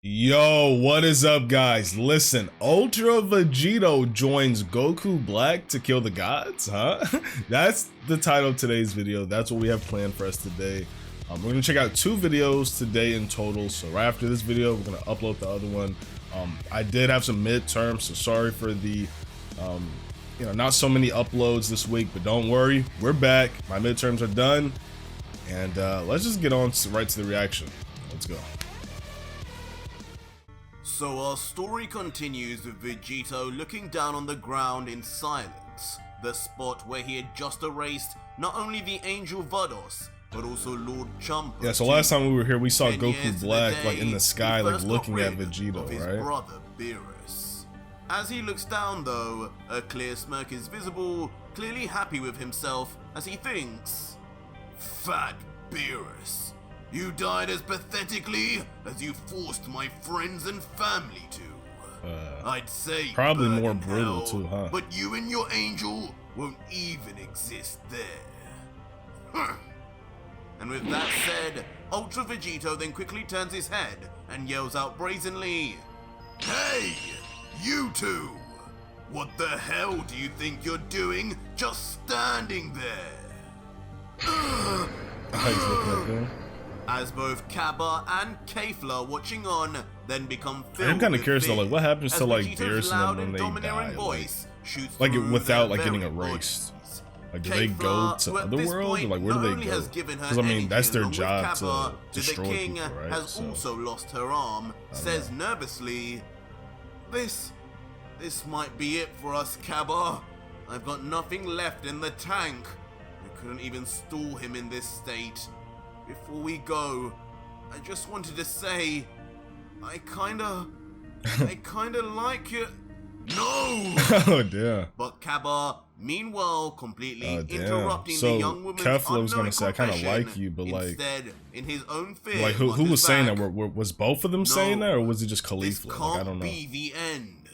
Yo, what is up, guys? Listen, Ultra Vegito joins Goku Black to kill the gods, huh? That's the title of today's video. That's what we have planned for us today. We're gonna check out 2 videos today in total. So right after this video, we're gonna upload the other one. I did have some midterms, so sorry for the, not so many uploads this week, but don't worry, we're back. My midterms are done, and let's just get on right to the reaction. Let's go. So our story continues with Vegito looking down on the ground in silence, the spot where he had just erased not only the angel Vados, but also Lord Champa. Yeah, so last time we were here, we saw Goku Black like in the sky, like looking at Vegito, right? Brother Beerus. As he looks down though, a clear smirk is visible, clearly happy with himself as he thinks, "Fat Beerus. You died as pathetically as you forced my friends and family to. I'd say probably more in brutal hell, too, huh? But you and your angel won't even exist there." And with that said, Ultra Vegito then quickly turns his head and yells out brazenly, "Hey, you two! What the hell do you think you're doing just standing there?" He's looking at them. As both Kaba and Kefla watching on then become filled I'm kind of with curious though, fear, like what happens as to like Vegito's Beerus loud and them when they die, voice shoots like through without their like getting very erased. bodies. Like do they go to Kefla, at other this worlds, or point, like where do not they only go? has given her Because I mean energy that's their along with job Kaba, to destroy the king people, right? has So, also lost her arm, says nervously, This might be it for us, Kaba. I've got nothing left in the tank. I couldn't even store him in this state. Before we go, I just wanted to say, I kinda like you. No! oh damn. But Kaba, meanwhile, completely Oh, damn. interrupting So, the young woman's Kefla was gonna unknowing say, I kinda confession, like you, but, like- instead, in his own fear, Like who mutters was saying back, that? Was both of them saying that, or was it just "This Khalifa? can't Like I don't know. be the end.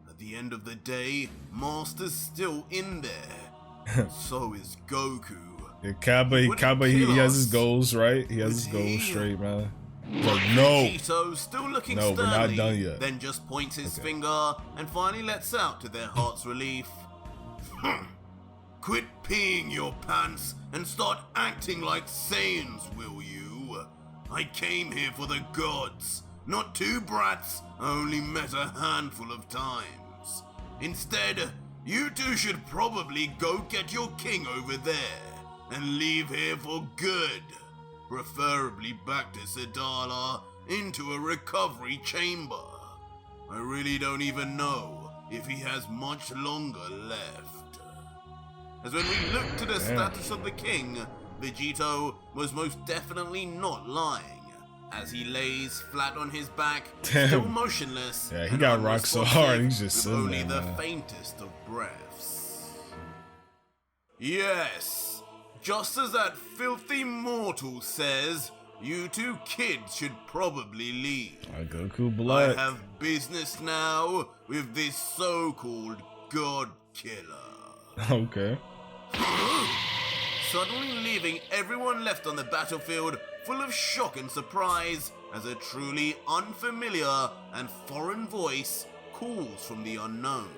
At the end of the day, Master's still in there. So is Goku. Yeah, Kaba, he has his goals, right? He has his Would he? goals straight, man. Like, no, Vegito, still looking No, we're not sternly, done yet. then just points his Okay. finger and finally lets out to their heart's relief. Quit peeing your pants and start acting like Saiyans, will you? I came here for the gods, not 2 brats I only met a handful of times. Instead, you two should probably go get your king over there and leave here for good. Preferably back to Sadala, into a recovery chamber. I really don't even know if he has much longer left. As when we look to the status of the king, Vegito was most definitely not lying, as he lays flat on his back, still motionless. Yeah, he and got rocked so hard, he's just with sitting only there, the man. faintest of breaths. Yes. Just as that filthy mortal says, you 2 kids should probably leave. Goku Black. I have business now with this so-called God Killer. Okay. Suddenly leaving everyone left on the battlefield full of shock and surprise as a truly unfamiliar and foreign voice calls from the unknown.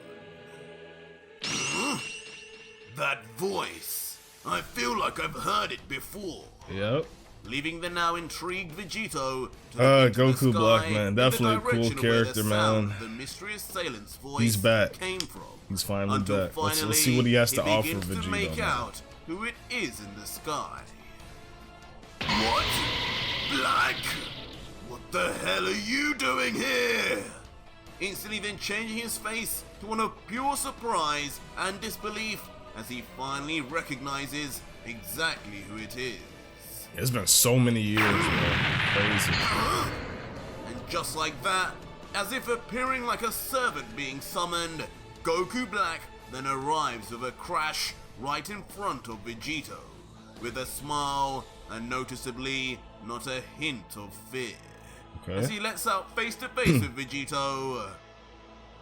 That voice! I feel like I've heard it before. Yep. Leaving the now intrigued Vegito to Goku Black, man, definitely a cool character, man. The mysterious assailant's voice He's back. came from. He's finally Until back. Let's see what he has to offer begins to Vegito. make man. out who it is in the sky. What? Black? What the hell are you doing here? Instantly then changing his face to one of pure surprise and disbelief as he finally recognizes exactly who it is. It's been so many years, man. Crazy. And just like that, as if appearing like a servant being summoned, Goku Black then arrives with a crash right in front of Vegito, with a smile and noticeably not a hint of fear. Okay. As he lets out face to face with Vegito.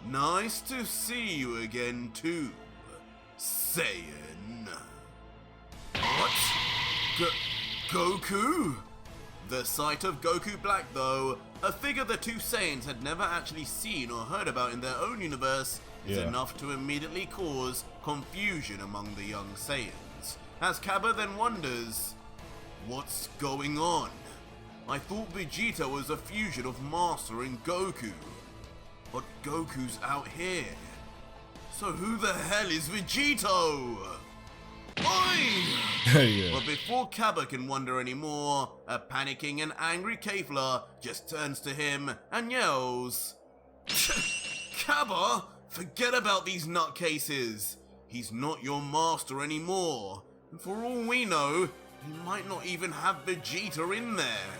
Nice to see you again too, Saiyan. What? Goku? The sight of Goku Black, though, a figure the two Saiyans had never actually seen or heard about in their own universe, is enough to immediately cause confusion among the young Saiyans, as Cabba then wonders, what's going on? I thought Vegeta was a fusion of Master and Goku, but Goku's out here. So who the hell is Vegito? Oi! But before Cabba can wonder anymore, a panicking and angry Kefla just turns to him and yells, Cabba, forget about these nutcases. He's not your master anymore. And for all we know, he might not even have Vegeta in there.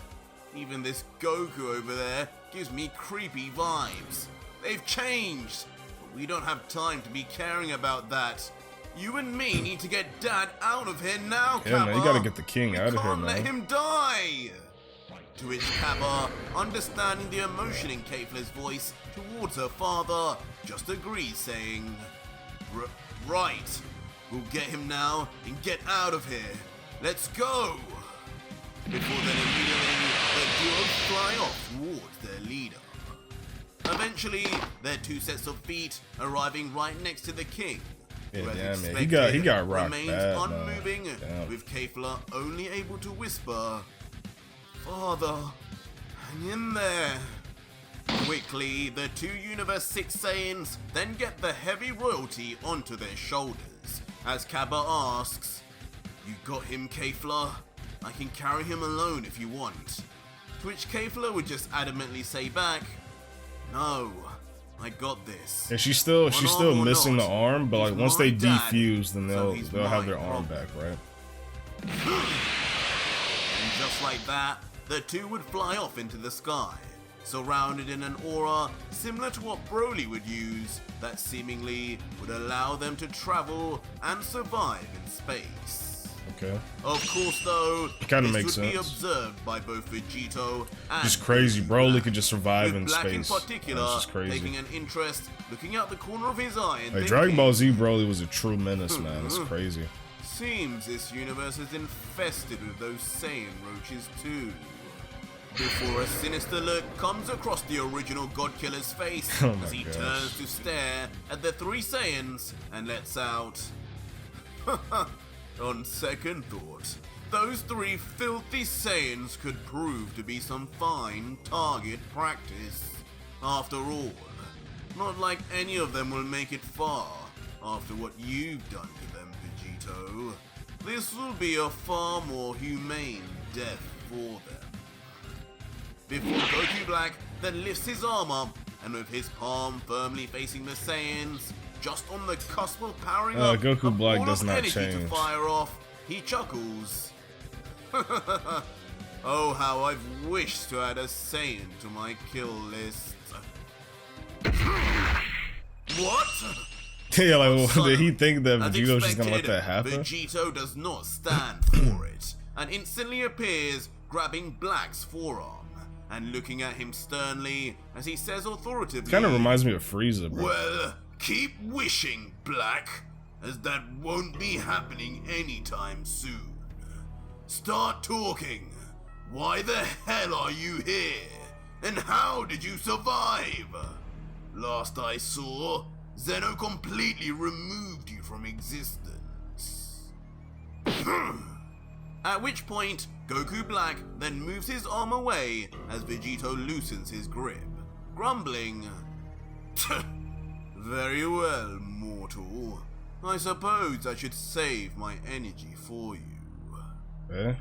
Even this Goku over there gives me creepy vibes. They've changed, but we don't have time to be caring about that. You and me need to get Dad out of here now, Cabba. Yeah, man, you gotta get the king out of here, man. We can't let him die. To which Cabba, understanding the emotion in Kefla's voice towards her father, just agrees, saying, Right, we'll get him now and get out of here. Let's go. Before then, immediately, the duo fly off towards their leader. Eventually, their two sets of feet arriving right next to the king. Yeah, man, he got rocked remains bad, unmoving, with Kefla only able to whisper, Father, hang in there. Quickly, the two Universe 6 Saiyans then get the heavy royalty onto their shoulders, as Cabba asks, You got him, Kefla? I can carry him alone if you want. To which Kefla would just adamantly say back, No, I got this. And she's still missing the arm, but like once they defuse, then they'll have their arm back, right? And just like that, the two would fly off into the sky, surrounded in an aura similar to what Broly would use, that seemingly would allow them to travel and survive in space. Okay. Of course, though, it kind of this makes would sense. be observed by both Vegito and just crazy. Broly could just survive with in Black space. in particular, That's just crazy. taking an interest, looking out the corner of his eye and Like thinking, Dragon Ball Z Broly was a true menace, man. It's crazy. Seems this universe is infested with those Saiyan roaches too. Before a sinister look comes across the original Godkiller's face as he turns to stare at the three Saiyans and lets out, On second thought, those three filthy Saiyans could prove to be some fine target practice. After all, not like any of them will make it far after what you've done to them, Vegito. This will be a far more humane death for them. Before Goku Black then lifts his arm up, and with his palm firmly facing the Saiyans, just on the cusp of powering up Goku a Black ball does of not energy change. to fire off, he chuckles. Oh, how I've wished to add a Saiyan to my kill list. What? Yeah, like, did he think that Vegito was just gonna let that happen? Vegito does not stand for it, and instantly appears, grabbing Black's forearm, and looking at him sternly as he says authoritatively, Kind of reminds me of Frieza, bro. Well, keep wishing, Black, as that won't be happening anytime soon. Start talking. Why the hell are you here? And how did you survive? Last I saw, Zeno completely removed you from existence. At which point, Goku Black then moves his arm away as Vegito loosens his grip, grumbling, Very well, mortal. I suppose I should save my energy for you. Eh?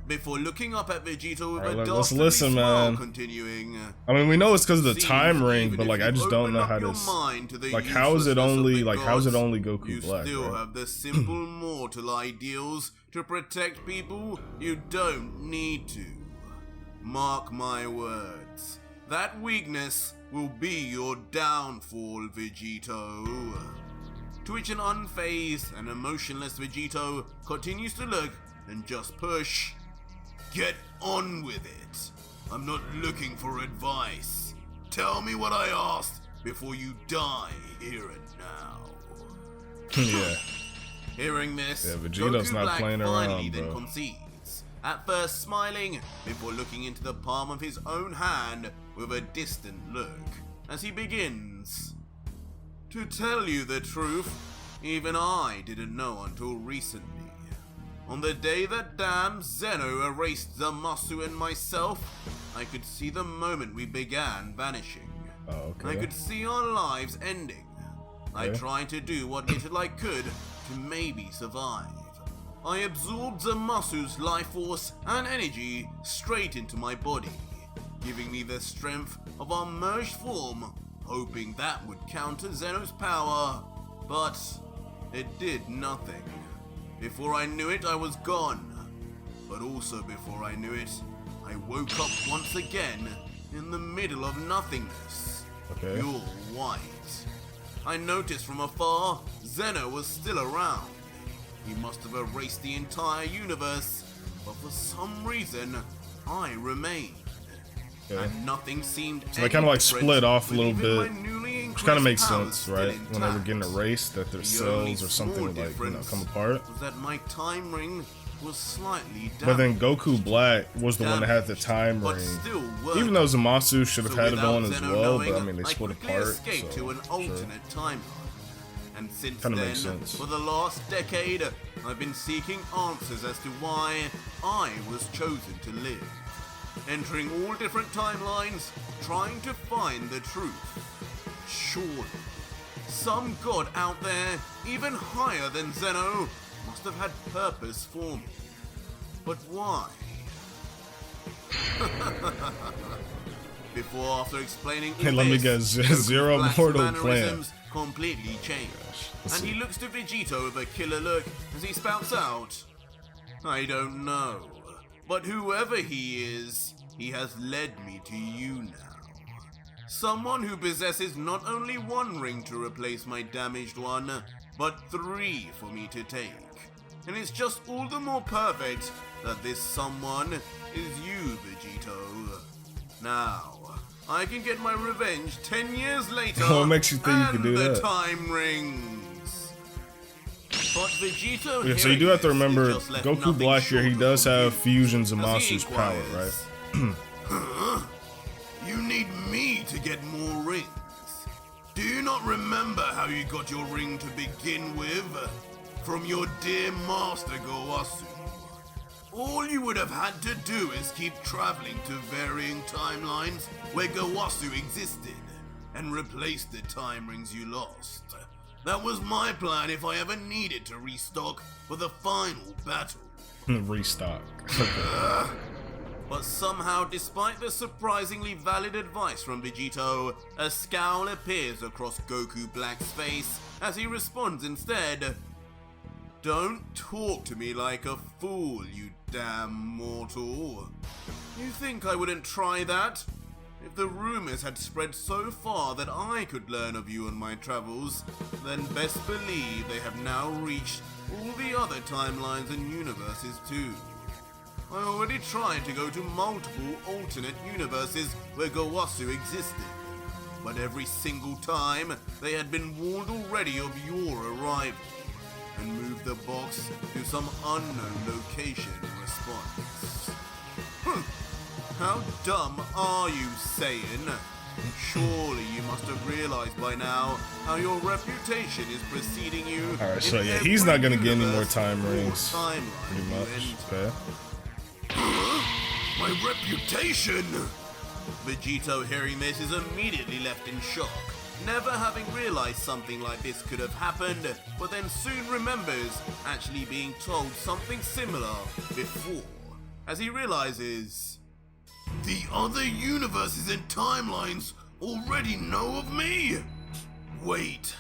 Before looking up at Vegito with Alright, a let's dastardly listen, smile, man. continuing. I mean, we know it's because of the Seems time ring, even but if like you I just don't know open how up your to. mind to the Like, how is it uselessness of only the how's it gods, only Goku you Black? still Right? have the simple mortal ideals to protect people you don't need to. Mark my words. That weakness will be your downfall, Vegito. To which an unfazed and emotionless Vegito continues to look and just push. Get on with it. I'm not looking for advice. Tell me what I asked before you die here and now. Yeah. Hearing this, Yeah, Vegito's Goku not Black playing finally around, then bro. concedes, at first smiling before looking into the palm of his own hand with a distant look as he begins. To tell you the truth, even I didn't know until recently. On the day that damn Zeno erased Zamasu and myself, I could see the moment we began vanishing. Oh, okay. I could see our lives ending. I tried to do what little I could to maybe survive. I absorbed Zamasu's life force and energy straight into my body, giving me the strength of our merged form, hoping that would counter Zeno's power, but it did nothing. Before I knew it, I was gone. But also before I knew it, I woke up once again in the middle of nothingness. Okay. Pure white. I noticed from afar, Zeno was still around. He must have erased the entire universe, but for some reason, I remained. Okay. And nothing seemed So they kind of like different split off a little with bit, even my newly which kind of makes increased sense, powers right? still When they were intact. getting erased, that their The only cells or something small would like, difference come apart. was that my time ring was slightly damaged. But then Goku Black was the one that had the time but ring. still Even though Zamasu should have So had it on without as Zeno well, knowing, but I mean, they I split quickly apart. escaped So, to an alternate timeline. And since Kinda then, makes sense. for the last decade, I've been seeking answers as to why I was chosen to live. Entering all different timelines, trying to find the truth. Surely, some god out there, even higher than Zeno, must have had purpose for me. But why? Before, after explaining all Hey, let me this, guess, Goku Zero Black's mortal mannerisms completely changed. let's And see. he looks to Vegito with a killer look as he spouts out, I don't know, but whoever he is, he has led me to you now. Someone who possesses not only one ring to replace my damaged one, but 3 for me to take. And it's just all the more perfect that this someone is you, Vegito. Now, I can get my revenge 10 years later. What makes you think you can do and that? the time rings. But Vegito, Yeah, so you do have to hearing this, remember, is just left Goku nothing Black here, he short of does have confused Fusion as he Zamasu's power, inquires, right? You need me to get more rings. Do you not remember how you got your ring to begin with? From your dear master Gowasu. All you would have had to do is keep traveling to varying timelines where Gowasu existed and replace the time rings you lost. That was my plan if I ever needed to restock for the final battle. Restock. But somehow, despite the surprisingly valid advice from Vegito, a scowl appears across Goku Black's face as he responds instead, Don't talk to me like a fool, you damn mortal. You think I wouldn't try that? If the rumors had spread so far that I could learn of you and my travels, then best believe they have now reached all the other timelines and universes too. I already tried to go to multiple alternate universes where Gowasu existed, but every single time they had been warned already of your arrival, and moved the box to some unknown location in response. How dumb are you, Saiyan? Surely you must have realized by now how your reputation is preceding you. Alright, so in yeah, he's not gonna get any more universe time or rings. timeline Pretty you much. enter. Okay. My reputation! Vegito, hearing this, is immediately left in shock, never having realized something like this could have happened, but then soon remembers actually being told something similar before, as he realizes the other universes and timelines already know of me? Wait,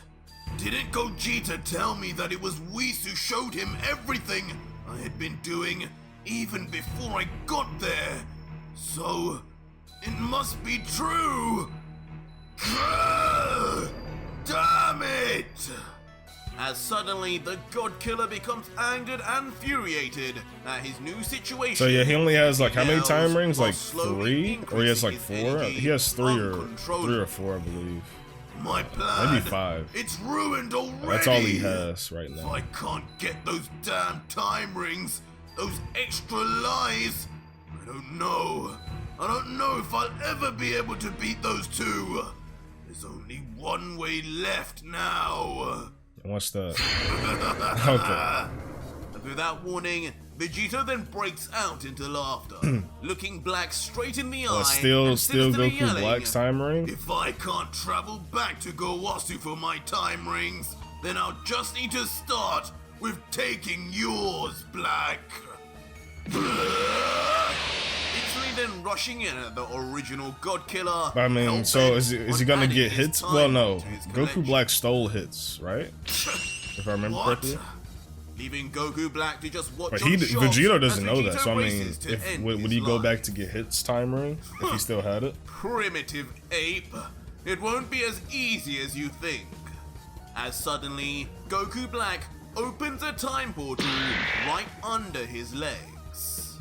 didn't Gogeta tell me that it was Whis who showed him everything I had been doing even before I got there? So, it must be true! Damn it! As suddenly the God Killer becomes angered and infuriated at his new situation. So yeah, he only has like how many time rings? while Like slowly 3? Or he has like increasing 4? his energy He has 3 or uncontrollably. 4, I believe. My plan, Maybe 5. it's ruined already. That's all he has right If now. I can't get those damn time rings, Those extra lies. I don't know. I don't know if I'll ever be able to beat those two. There's only one way left now. What's that? Okay. Without warning, Vegito then breaks out into laughter, looking Black straight in the eye. Still and Goku yelling, Black's time ring? If I can't travel back to Gowasu for my time rings, then I'll just need to start with taking yours, Black. Instantly then rushing in at the original God Killer. I mean, so is he gonna get hits? Well, no. Goku Black stole hits, right? If I remember correctly. Leaving Goku Black to just watch. But Vegito doesn't know that, so I mean, would he go back to get hits time ring if he still had it? Primitive ape. It won't be as easy as you think. As suddenly, Goku Black opens a time portal right under his legs.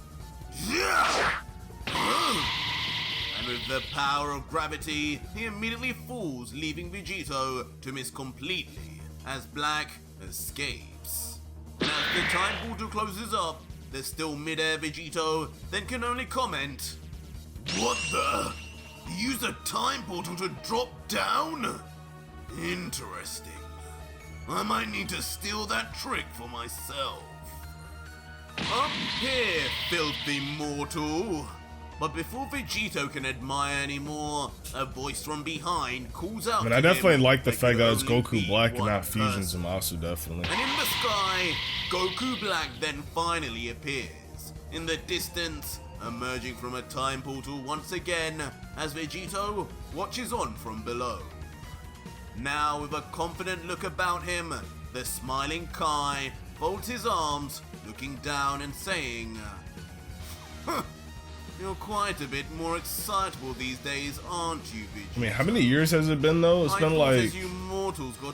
And with the power of gravity, he immediately falls, leaving Vegito to miss completely as Black escapes. And as the time portal closes up, there's still mid-air Vegito, then can only comment, "What the? He used a time portal to drop down? Interesting. I might need to steal that trick for myself." Up here, filthy mortal. But before Vegito can admire anymore, a voice from behind calls out. I mean, I definitely like the fact that it's only Goku Black and not person. Fusion Zamasu, definitely. And in the sky, Goku Black then finally appears. In the distance, emerging from a time portal once again, as Vegito watches on from below. Now with a confident look about him, the smiling Kai folds his arms, looking down and saying, "You're quite a bit more excitable these days, aren't you, Vegito?" I mean, how many years has it been though? It's been like,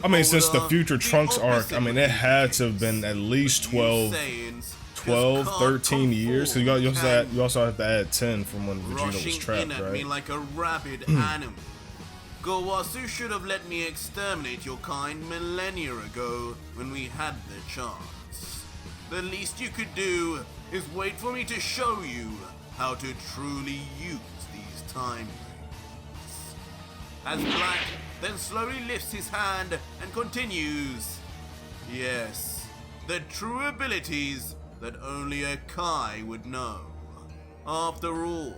I mean, since the Future Trunks arc, I mean, it had to have been at least 12, 13 years. Cause you also have to add 10 from when Vegeta was trapped, at right? me like a rabid animal. Gowasu should have let me exterminate your kind millennia ago when we had the chance. The least you could do is wait for me to show you how to truly use these time rings. As Black then slowly lifts his hand and continues, "Yes, the true abilities that only a Kai would know. After all,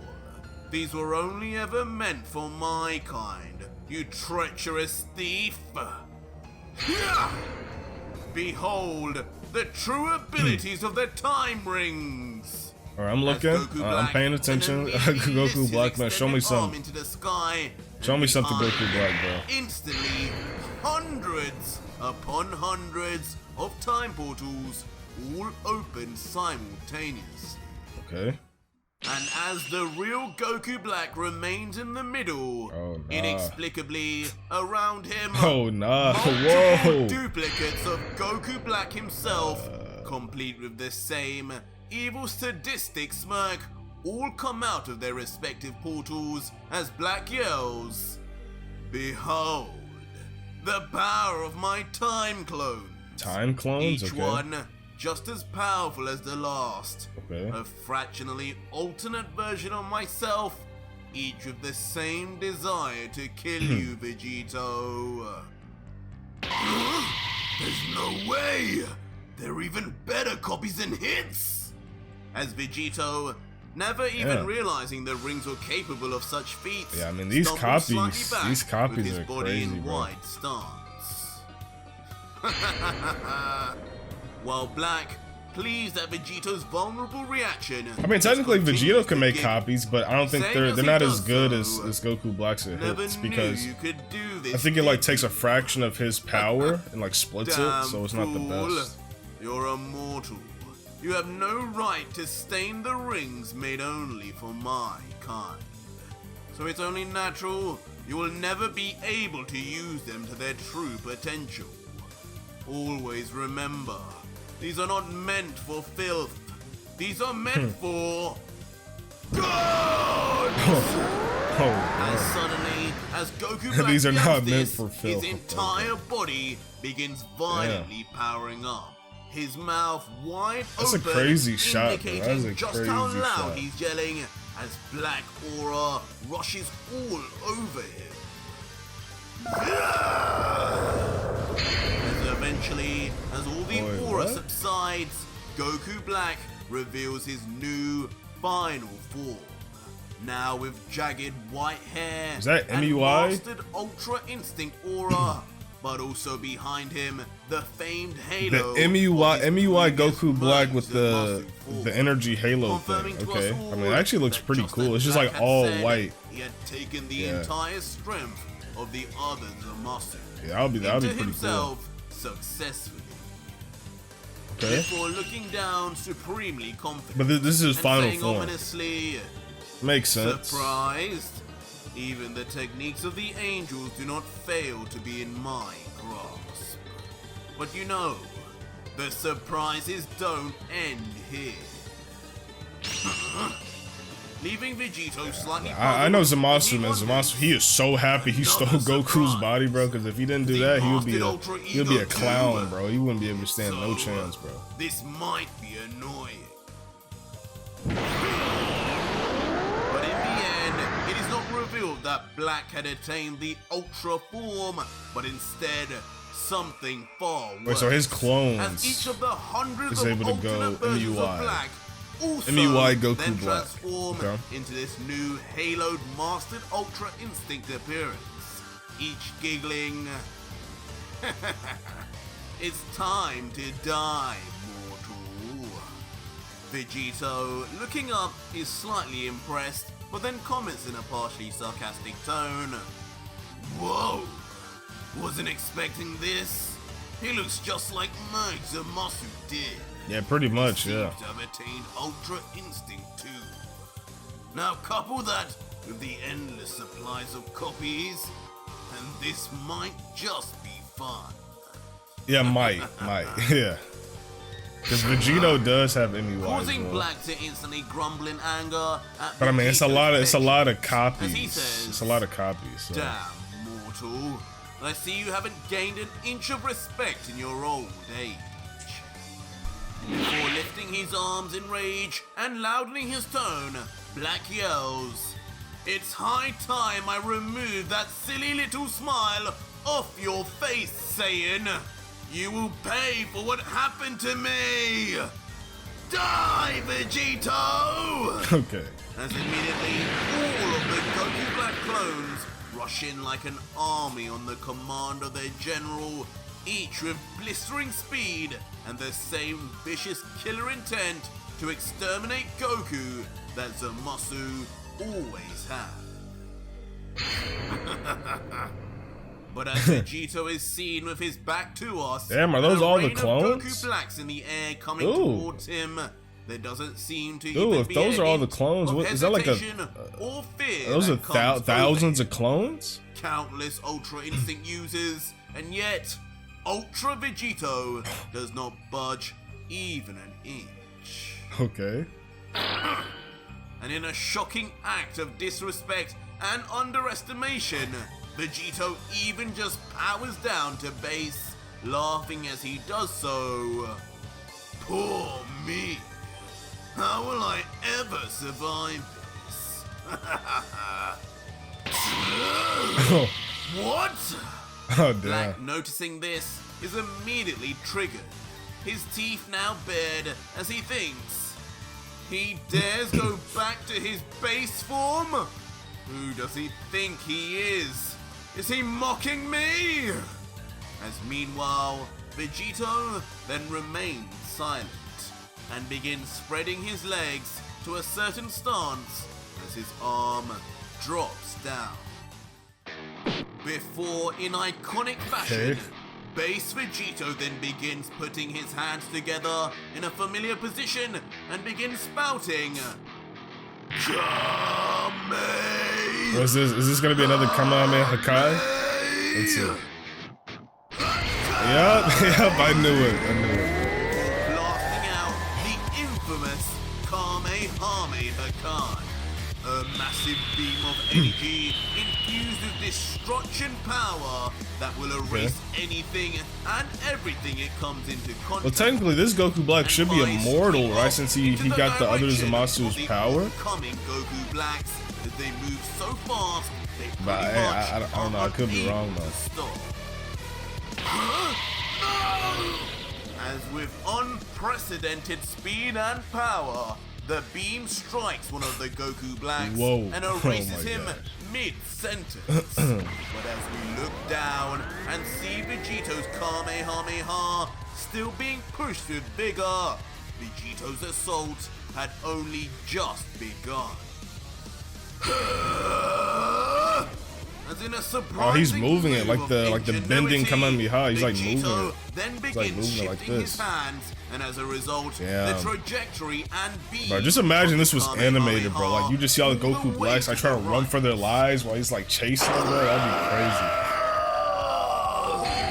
these were only ever meant for my kind, you treacherous thief. Behold the true abilities of the time rings." Alright, I'm looking. I'm paying attention. Goku Black, man, show me something. Show me something, Goku Black, bro. Instantly, hundreds upon hundreds of time portals all open simultaneously. Okay. And as the real Goku Black remains in the middle, inexplicably around him, whoa, duplicates of Goku Black himself, complete with the same evil sadistic smirk, all come out of their respective portals as Black yells, "Behold, the power of my time clones." Time clones? Each one just as powerful as the last. Okay. A fractionally alternate version of myself, each with the same desire to kill you, Vegito. There's no way! They're even better copies than hits! As Vegito, never even realizing the rings were capable of such feats, I mean, these copies are crazy, bro. Wide stance. While Black, pleased at Vegito's vulnerable reaction, I mean, technically Vegito can make copies, but I don't think they're not as good as Goku Black's at hits, because I think it like takes a fraction of his power and like splits it, so it's not the best. You're a mortal. You have no right to stain the rings made only for my kind. So it's only natural you will never be able to use them to their true potential. Always remember, these are not meant for filth. These are meant for gods! As suddenly, as Goku Black these are not this, meant for filth. his entire body begins violently powering up. his mouth wide That's open, a crazy shot, bro. indicating That is a just crazy how loud shot. he's yelling as black aura rushes all over him. As eventually, as all the aura subsides, Goku Black reveals his new final form. Now with jagged white hair Is that and MEY? mastered Ultra Instinct aura, but also behind him the famed halo. The MEY Goku Black with the the energy halo thing. Okay, I mean, it actually looks pretty cool. It's just like all white. He had taken the entire strength of the other Zamasu Yeah, that'll be pretty himself successfully. Okay. Before looking down supremely confident. But this is his and final saying form. ominously, Makes sense. surprised? Even the techniques of the angels do not fail to be in my grasp. But you know, the surprises don't end here. Leaving Vegito slightly I know puzzled, Zamasu, man. wonders, Zamasu, he is so happy he stole Goku's body, bro. Because if he didn't do that, he would be a clown, bro. He wouldn't be able to stand no chance, bro. This might be annoying. But in the end, it is not revealed that Black had attained the Ultra form, but instead something far worse. Wait, so his clones as each of the hundreds is of able to go alternate versions of MEY. Black also MEY Goku then Black. transform into this new haloed mastered Ultra Instinct appearance, each giggling, "It's time to die, mortal." Vegito, looking up, is slightly impressed, but then comments in a partially sarcastic tone, "Whoa, wasn't expecting this. He looks just like Marc Zamasu did." Yeah, pretty much, yeah. Seems to have attained Ultra Instinct too. Now couple that with the endless supplies of copies, and this might just be fun. Yeah, might, yeah. Because Vegito does have MEY as Causing well. Black to instantly grumble in anger at But I mean, it's a lot of As he copies. says, It's a lot of copies. So. "Damn, mortal. I see you haven't gained an inch of respect in your old age." Before lifting his arms in rage and loudening his tone, Black yells, "It's high time I remove that silly little smile off your face, Saiyan. You will pay for what happened to me. Die, Vegito!" Okay. As immediately, all of the Goku Black clones rush in like an army on the command of their general, each with blistering speed and the same vicious killer intent to exterminate Goku that Zamasu always had. But as Vegito is seen with his back to us, Damn, are those and a all the rain of clones? Goku Blacks in the air coming Ooh. towards him, there doesn't seem to Ooh, even if be those a are all the hint clones, of what is that like a? hesitation or fear Those are that comes thousands over of clones. countless Ultra Instinct users, and yet Ultra Vegito does not budge even an inch. Okay. And in a shocking act of disrespect and underestimation, Vegito even just powers down to base, laughing as he does so. Poor me. How will I ever survive this? What? Oh damn. Black, noticing this, is immediately triggered, his teeth now bared as he thinks. He dares go back to his base form? Who does he think he is? Is he mocking me? As meanwhile, Vegito then remains silent and begins spreading his legs to a certain stance as his arm drops down. Before, in iconic fashion, Base Vegito then begins putting his hands together in a familiar position and begins spouting, "Kame!" Is this gonna be another Kamehameha Hakai? Let's see. Yep, I knew it. Blasting out the infamous Kamehameha Hakai. A massive beam of energy infused with destruction power that will erase anything and everything it comes into contact. Well, technically, this Goku Black should be immortal, right? Since he got the other Zamasu's power. Coming Goku Blacks, as they move so fast, they But hey, I don't know. I could be wrong though. As with unprecedented speed and power, the beam strikes one of the Goku Blacks and erases him mid-sentence. But as we look down and see Vegito's Kamehameha still being pushed with vigor, Vegito's assault had only just begun. As in a surprising he's moving it like the bending Kamehameha. He's like Vegito moving it. then He's like begins moving it like shifting this. his hands, and as a result, the trajectory and beam. Bro, just imagine this was animated, bro. Like you just see all the Goku Blacks like try to run for their lives while he's like chasing them, bro. That'd be crazy.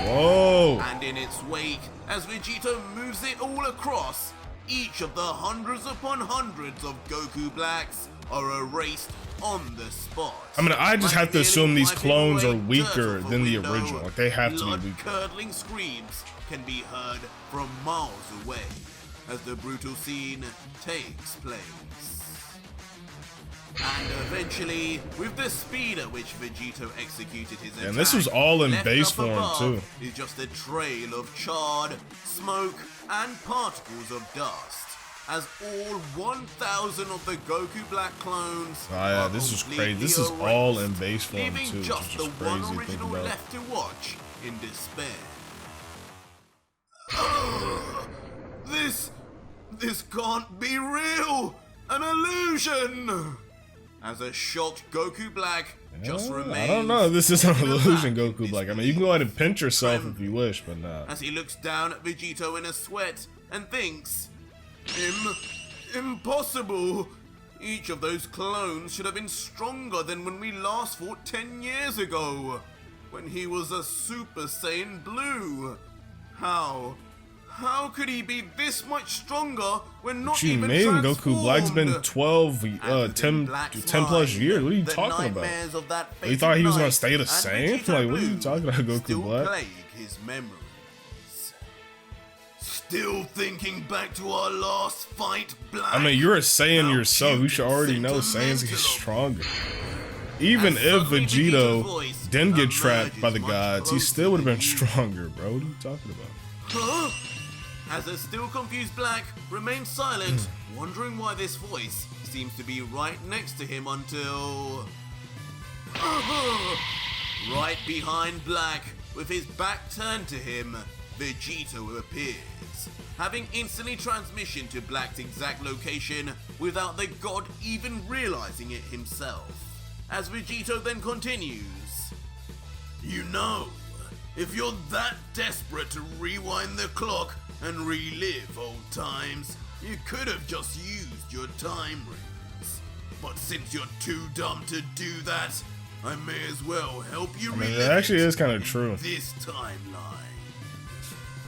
Whoa! And in its wake, as Vegito moves it all across, each of the hundreds upon hundreds of Goku Blacks are erased on the spot. I mean, I just have to assume these clones are weaker than the original. Like they have to be weaker. Blood-curdling screams can be heard from miles away as the brutal scene takes place. And eventually, with the speed at which Vegito executed his attack, and this was all in left base up form above too. Is just a trail of charred, smoke, and particles of dust. As all 1,000 of the Goku Black clones this is crazy. This is all in base form leaving too, just which is the crazy one to think original about. left to watch in despair. This can't be real! An illusion! As a shocked Goku Black just remains. I don't know. This is an illusion, Goku Black. I mean, you can go ahead and pinch yourself if you wish, but nah. As he looks down at Vegito in a sweat and thinks, impossible! Each of those clones should have been stronger than when we last fought 10 years ago, when he was a Super Saiyan Blue. How could he be this much stronger when not even transformed? Goku Black's been 10 plus years. What are you talking about? You thought he was gonna stay the same? Like, what are you talking about, Goku Black? Plague his memories. Still thinking back to our last fight, Black? I mean, you're a Saiyan yourself. You should already know Saiyans get stronger. Even if Vegito didn't get trapped by the gods, he still would have been stronger, bro. What are you talking about? Huh? As a still confused Black remains silent, wondering why this voice seems to be right next to him until... Right behind Black, with his back turned to him, Vegito appears, having instantly transmission to Black's exact location without the god even realizing it himself. As Vegito then continues, you know, if you're that desperate to rewind the clock and relive old times, you could have just used your time rings. But since you're too dumb to do that, I may as well help you relive it actually is kind of true. This timeline.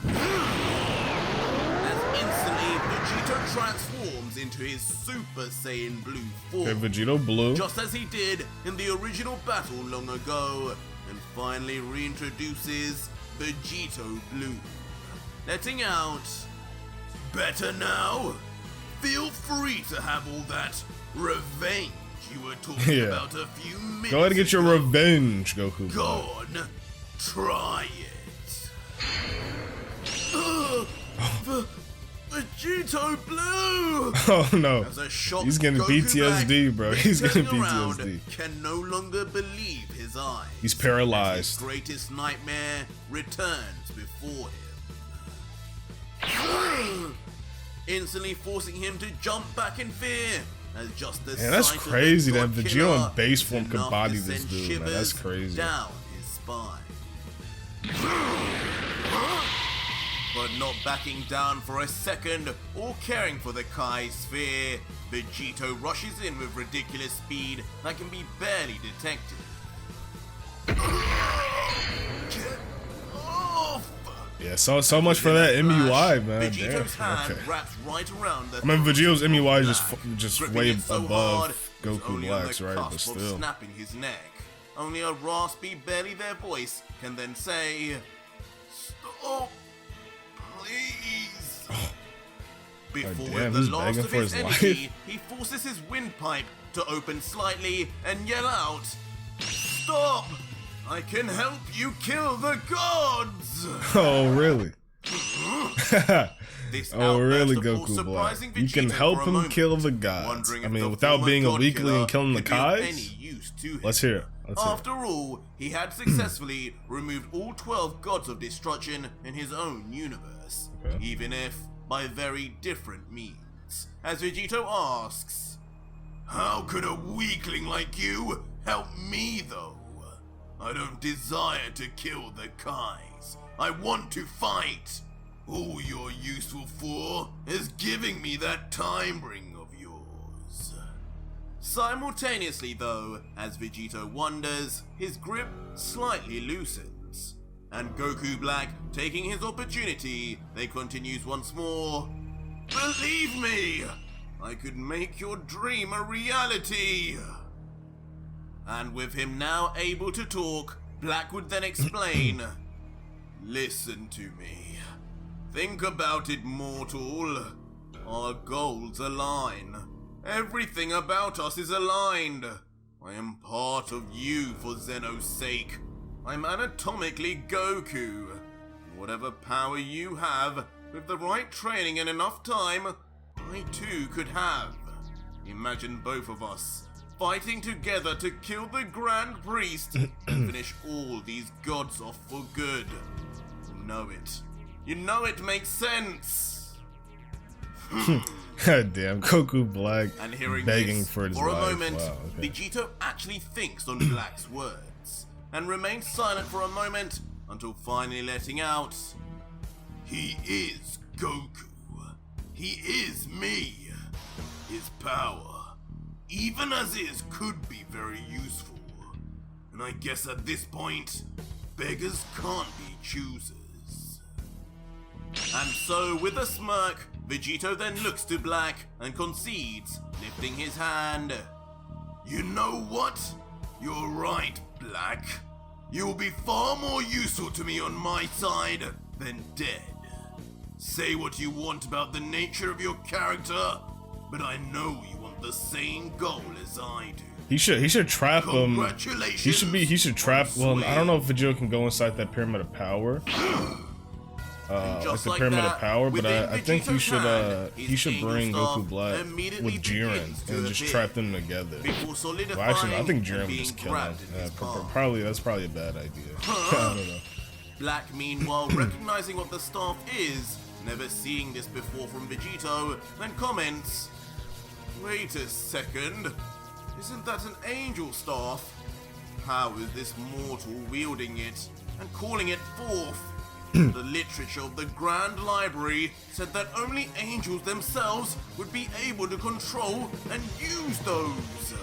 As instantly, Vegito transforms into his Super Saiyan Blue form. Okay, Vegito Blue. Just as he did in the original battle long ago, and finally reintroduces Vegito Blue, letting out, better now? Feel free to have all that revenge you were talking about a few minutes Go ahead and get your revenge, Goku. Go on, try it. Vegito Blue! Oh no, he's getting Goku PTSD, bro. He's getting around, PTSD. Can no longer believe his eyes. He's paralyzed. His greatest nightmare returns before him. Instantly forcing him to jump back in fear. As just the that's sight crazy of the that God Vegito Killer in base form is could enough body to this send dude, man. That's shivers crazy. down his spine. But not backing down for a second or caring for the Kai sphere, Vegito rushes in with ridiculous speed that can be barely detected. Get off! Yeah, so much for that MUI, man. Vegito's Damn. hand Okay. wraps right around the I mean, Vegito's MUI is Black, just gripping way it so above hard Goku only Black's, on the right? But cusp of still. snapping his neck. Only a raspy, barely there voice can then say, "Stop, please." Before damn, with he's the last begging of for his his energy, life. he forces his windpipe to open slightly and yell out, "Stop! I can help you kill the gods!" Oh, really? This Oh, really, outburst of Goku Black? surprising You can Vegito help for a him moment, kill the gods. wondering I if mean, the without former being a god weakling killer and killing the could be of any Kais? use to him. Let's hear it. Let's hear it. After all, he had successfully removed all 12 gods of destruction in his own universe, Okay. even if by very different means. As Vegito asks, "How could a weakling like you help me though? I don't desire to kill the Kais. I want to fight. All you're useful for is giving me that time ring of yours." Simultaneously though, as Vegito wonders, his grip slightly loosens. And Goku Black, taking his opportunity, they continues once more. "Believe me, I could make your dream a reality." And with him now able to talk, Black would then explain, "Listen to me. Think about it, mortal. Our goals align. Everything about us is aligned. I am part of you for Zeno's sake. I'm anatomically Goku. Whatever power you have, with the right training and enough time, I too could have. Imagine both of us fighting together to kill the Grand Priest and finish all these gods off for good. You know it. You know it makes sense." God damn, Goku Black And hearing begging this, for his for a life. moment, Wow, okay. Vegito actually thinks on Black's words and remains silent for a moment until finally letting out, "He is Goku. He is me. His power, even as is, could be very useful. And I guess at this point, beggars can't be choosers." And so, with a smirk, Vegito then looks to Black and concedes, lifting his hand. "You know what? You're right, Black. You will be far more useful to me on my side than dead. Say what you want about the nature of your character, but I know you want the same goal as I do. He should trap him. Congratulations. He should trap. Well, I don't know if Vegito can go inside that pyramid of power. Like the pyramid of power, but I think he should bring Goku Black with Jiren and just trap them together. Well, actually, I think Jiren would just kill him. That's probably a bad idea. I don't know. Black, meanwhile, recognizing what the staff is, never seeing this before from Vegito, then comments, "Wait a second, isn't that an angel staff? How is this mortal wielding it and calling it forth? The literature of the Grand Library said that only angels themselves would be able to control and use those."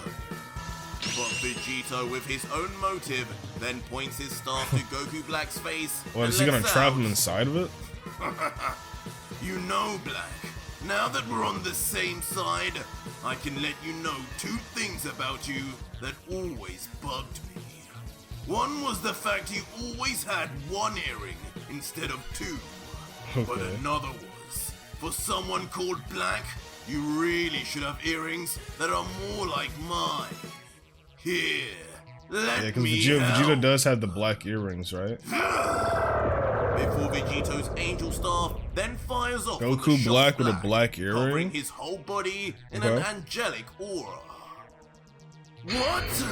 But Vegito, with his own motive, then points his staff to Goku Black's face. What, is he gonna trap him inside of it? "You know, Black, now that we're on the same side, I can let you know two things about you that always bugged me. One was the fact you always had one earring instead of two. But Okay. another was, for someone called Black, you really should have earrings that are more like mine. Here, let Yeah, because me Vegito help." does have the black earrings, right? Before Vegito's angel staff then fires off Goku with a shot Black with a black covering earring? his whole body in an Okay. angelic aura. What?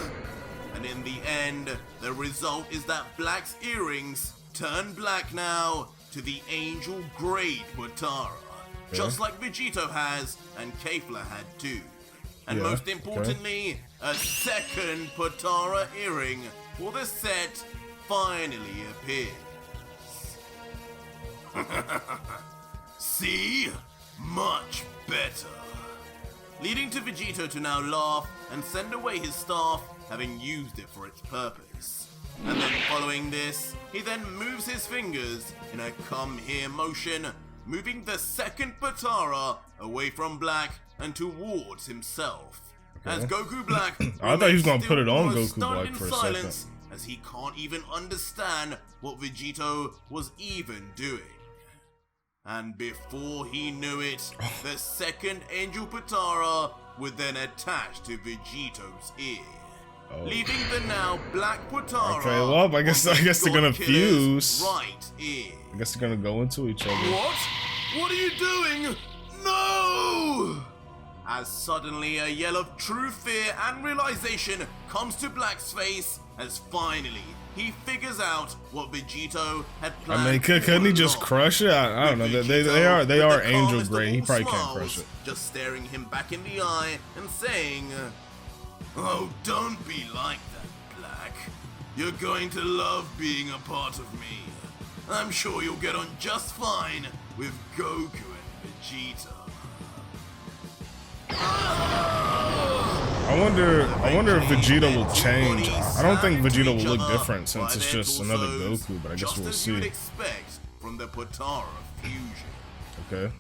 And in the end, the result is that Black's earrings turn black now to the angel grade Potara, just like Vegito has and Kefla had too. And Yeah, most okay. importantly, a second Potara earring for the set finally appears. See? Much better. Leading to Vegito to now laugh and send away his staff, having used it for its purpose. And then following this, he then moves his fingers in a come here motion, moving the second Potara away from Black and towards himself. as Goku Black I thought he was gonna put it on remains Goku stunned Black in for a silence, second. as he can't even understand what Vegito was even doing. And before he knew it, the second Angel Potara would then attach to Vegito's ear, leaving the now Black Potara. Okay, well, I guess they're gonna fuse. Right ear. I guess they're gonna go into each other. What? What are you doing? No! As suddenly a yell of true fear and realization comes to Black's face, as finally he figures out what Vegito had planned. I mean, couldn't he just crush it? I don't know. They are angel grade. He probably can't crush it. Just staring him back in the eye and saying, "Oh, don't be like that, Black. You're going to love being a part of me. I'm sure you'll get on just fine with Goku and Vegeta." I wonder if Vegeta will change. I don't think Vegeta will look different since it's just another Goku, but I guess we'll see. Expect from the Potara fusion. Okay.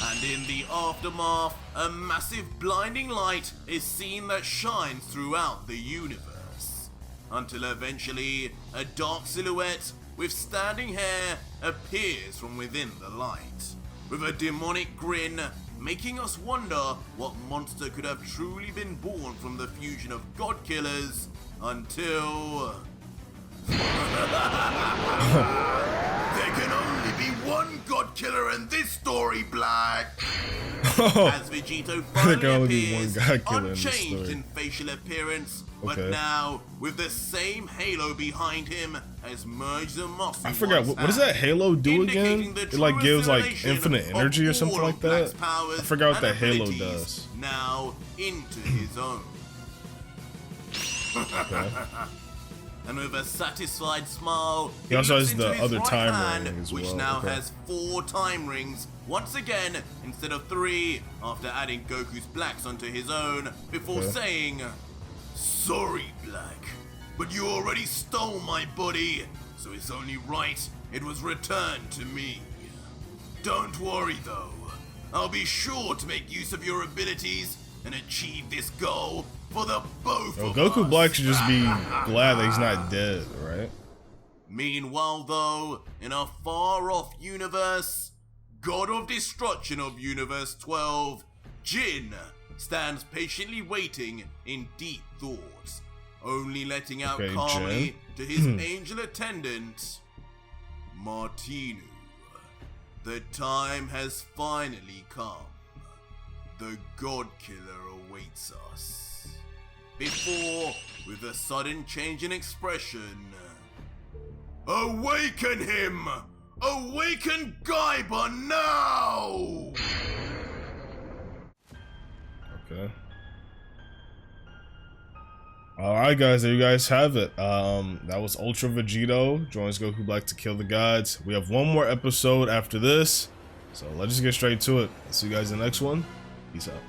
And in the aftermath, a massive blinding light is seen that shines throughout the universe, until eventually a dark silhouette with standing hair appears from within the light, with a demonic grin, making us wonder what monster could have truly been born from the fusion of god killers until... There can only be one god killer in this story, Black! As Vegito finally appears, unchanged in facial appearance, but now with the same halo behind him as merged the muscle. I forgot, what does that halo do again? It like gives like infinite energy or something like that? I forgot what that halo does. Now into his own. And with a satisfied smile, he also has into the his other right time hand, ring as which well. now has 4 time rings, once again, instead of 3, after adding Goku's blacks onto his own, before saying, "Sorry, Black, but you already stole my body, so it's only right it was returned to me. Don't worry though, I'll be sure to make use of your abilities and achieve this goal for the both of Goku us." Black should just be glad that he's not dead, right? Meanwhile though, in a far-off universe, God of Destruction of Universe 12, Jin, stands patiently waiting in deep thought, only letting out calmly to his angel attendant, Martinu. The time has finally come. The God Killer awaits us. Before, with a sudden change in expression, "Awaken him! Awaken Gaiba now!" Okay. Alright guys, there you guys have it. That was Ultra Vegito joins Goku Black to kill the gods. We have one more episode after this, so let's just get straight to it. See you guys in the next one. Peace out.